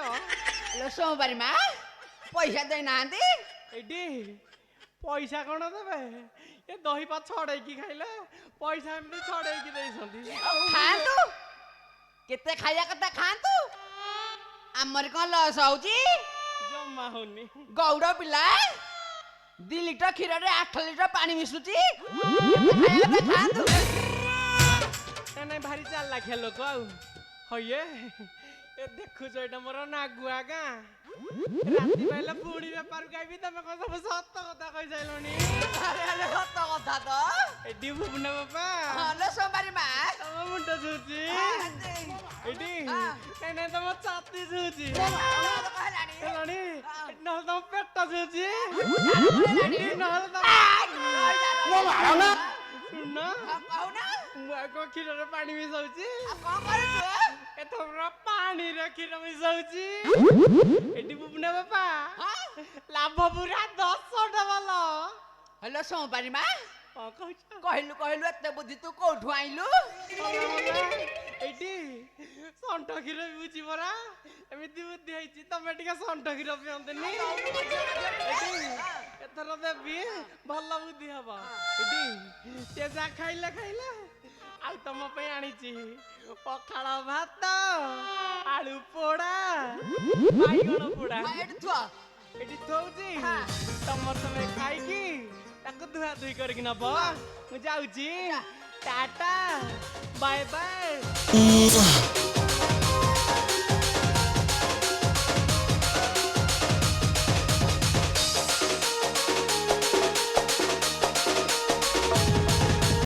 लो सोमवारी मा पैसा दे नांदी एडी पैसा कौन देवे ये दही पा छड़े की खाइले पैसा एमती छड़े की देइसंती खातु केते खाया कता खातु आमर कोन लॉस होउची जम्मा होनी गौड़ पिला 2 लीटर क्षीर रे 8 लीटर पानी मिसुची खाया कता खातु एने भारी चाल लाखे लोक आउ हये ए देखु जो एटा मोर नागुआ गा राती पहले बुड़ी व्यापार गाइबी तमे को सब सत्य कथा कहि जाइलोनी अरे अरे सत कथा तो एडी बुबना बाबा लो सोमवारी मा तम मुंड सुची एडी एने तम छाती सुची एलानी नहल तम पेट सुची एडी नहल तम वो मारो ना सुन कहू ना मुआ को क्षीर रे पानी मिसाउची कौन करे तू ए तमरा पानी रे क्षीर मिसाउची एडी बुबना बाबा लाभ पूरा 10 डबल हेलो सोमवारी मा कहू कहलु कहलु एते बुद्धि तू कोठु आइलु एटी संठ क्षीर बुझी परा एमिति बुद्धि हैची तमे टिका संठ क्षीर पियंतनी एटी एथर देबी भल बुद्धि हबा एटी तेजा खाइले खाइले आ तम पे आनीची पखाळ भात आलू पोड़ा बाइगण पोड़ा एटी थुआ एटी थौजी तमर तमे खाइकी ताको धुआ धुई करके नब मु जाउची टाटा बाय बाय